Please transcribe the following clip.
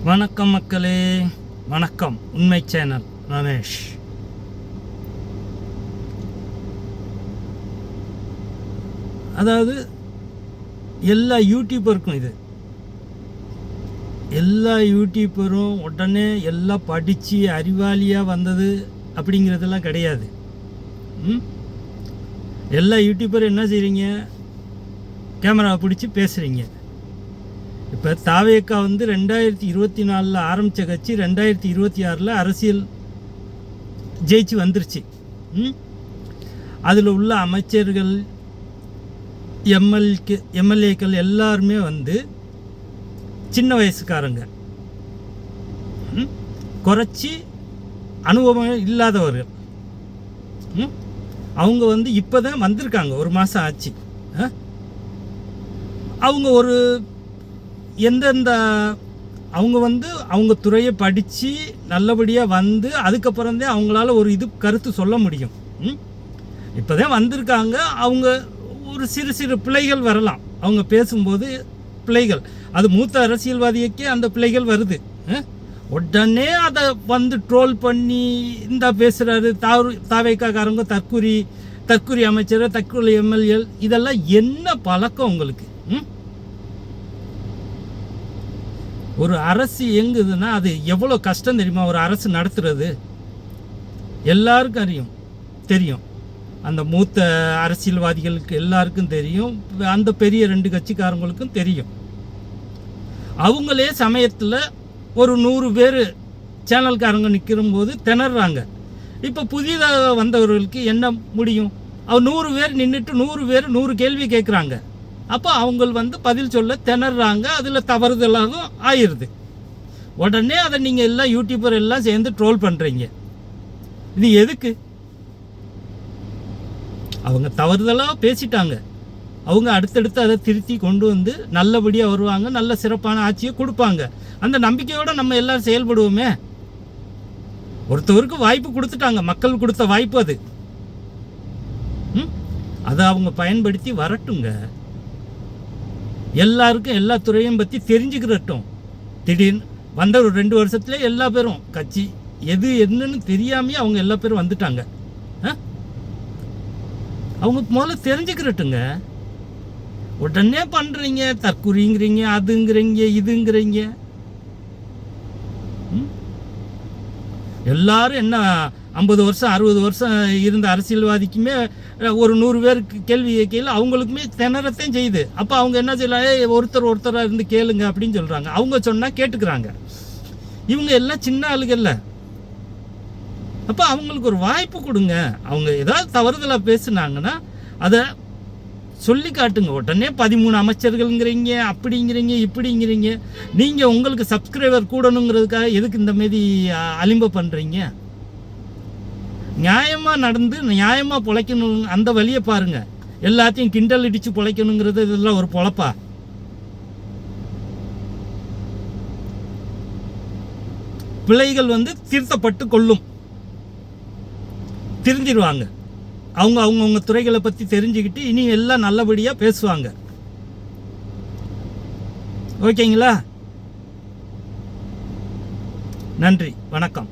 வணக்கம் மக்களே, வணக்கம். உண்மை சேனல் ரமேஷ். அதாவது எல்லா யூடியூபருக்கும் எல்லா யூடியூபரும் உடனே எல்லாம் படித்து அறிவாளியாக வந்தது அப்படிங்கிறதெல்லாம் கிடையாது. எல்லா யூடியூபரும் என்ன செய்கிறீங்க, கேமராவை பிடிச்சி பேசுகிறீங்க. இப்போ தாவேக்கா 2024 ஆரம்பித்த கட்சி 2026 அரசியல் ஜெயிச்சு வந்துருச்சு. அதில் உள்ள அமைச்சர்கள், எம்எல்ஏக்கள் எல்லாருமே சின்ன வயசுக்காரங்க, குறைச்சி அனுபவம் இல்லாதவர்கள். அவங்க இப்போ தான் வந்திருக்காங்க, ஒரு மாதம் ஆச்சு. அவங்க ஒரு எந்தெந்த அவங்க அவங்க துறையை படித்து நல்லபடியாக அதுக்கப்புறம்தான் அவங்களால ஒரு கருத்து சொல்ல முடியும். இப்போ தான் வந்திருக்காங்க. அவங்க ஒரு சிறு சிறு பிழைகள் வரலாம், அவங்க பேசும்போது பிழைகள். அது மூத்த அரசியல்வாதிக்கே அந்த பிழைகள் வருது. உடனே அதை ட்ரோல் பண்ணி இந்த பேசுகிறாரு தாவேக்காரங்க, தற்குறி அமைச்சர், தற்கொலை எம்எல்ஏ, இதெல்லாம் என்ன பழக்கம் உங்களுக்கு? ஒரு அரசு இயங்குதுன்னா அது எவ்வளோ கஷ்டம் தெரியுமா? ஒரு அரசு நடத்துறது எல்லாருக்கும் தெரியும். அந்த மூத்த அரசியல்வாதிகளுக்கு எல்லாருக்கும் தெரியும், அந்த பெரிய 2 கட்சிக்காரங்களுக்கும் தெரியும். அவங்களே சமயத்தில் ஒரு 100 பேர் சேனல்காரங்க நிற்கிறம்போது திணறாங்க. இப்போ புதிதாக வந்தவர்களுக்கு என்ன முடியும்? 100 பேர் நின்றுட்டு 100 பேர் 100 கேள்வி கேட்குறாங்க. அப்போ அவங்க பதில் சொல்ல திணறாங்க. அதில் தவறுதலாகவும் ஆயிடுது. உடனே அதை நீங்கள் எல்லாம் யூடியூபர் எல்லாம் சேர்ந்து ட்ரோல் பண்ணுறீங்க. இது எதுக்கு? அவங்க தவறுதலாக பேசிட்டாங்க. அவங்க அடுத்தடுத்து அதை திருத்தி கொண்டு நல்லபடியாக வருவாங்க, நல்ல சிறப்பான ஆட்சியை கொடுப்பாங்க. அந்த நம்பிக்கையோடு நம்ம எல்லோரும் செயல்படுவோமே. ஒருத்தவருக்கு வாய்ப்பு கொடுத்துட்டாங்க, மக்கள் கொடுத்த வாய்ப்பு அது. அதை அவங்க பயன்படுத்தி வரட்டுங்க. எல்லாருக்கும் எல்லா துறையும் பற்றி தெரிஞ்சுக்கிறட்டும். திடீர்னு வந்த ஒரு 2 வருஷத்துல எல்லா பேரும் கட்சி எது என்னன்னு தெரியாமையே அவங்க எல்லா பேரும் வந்துட்டாங்க. அவங்க முதல்ல தெரிஞ்சுக்கிறட்டுங்க. உடனே பண்ணுறீங்க, தற்குறிங்கிறீங்க, அதுங்கிறீங்க, இதுங்கிறீங்க. எல்லாரும் என்ன 50 வருஷம் 60 வருஷம் இருந்த அரசியல்வாதிக்குமே ஒரு 100 பேருக்கு கேள்வி கேட்கல, அவங்களுக்குமே திணறத்தையும் செய்யுது. அப்போ அவங்க என்ன செய்யலாம், ஒருத்தராக இருந்து கேளுங்க அப்படின்னு சொல்கிறாங்க. அவங்க சொன்னால் கேட்டுக்கிறாங்க. இவங்க எல்லாம் சின்ன ஆளுகள்ல. அப்போ அவங்களுக்கு ஒரு வாய்ப்பு கொடுங்க. அவங்க ஏதாவது தவறுதலாக பேசுனாங்கன்னா அதை சொல்லி காட்டுங்க. உடனே 13 அமைச்சர்கள்ங்கிறீங்க, அப்படிங்கிறீங்க, இப்படிங்கிறீங்க. நீங்கள் உங்களுக்கு சப்ஸ்கிரைபர் கூடணுங்கிறதுக்காக எதுக்கு இந்த மாரி அலிம்ப பண்ணுறீங்க? நியாயமாக நடந்து நியாயமாக பிழைக்கணும், அந்த வழியை பாருங்கள். எல்லாத்தையும் கிண்டல் இடித்து பிழைக்கணுங்கிறது இதெல்லாம் ஒரு பொழப்பா? பிழைகள் திருத்தப்பட்டு கொள்ளும், திருந்திடுவாங்க. அவங்கவுங்க துறைகளை பற்றி தெரிஞ்சுக்கிட்டு இனி எல்லாம் நல்லபடியாக பேசுவாங்க. ஓகேங்களா? நன்றி, வணக்கம்.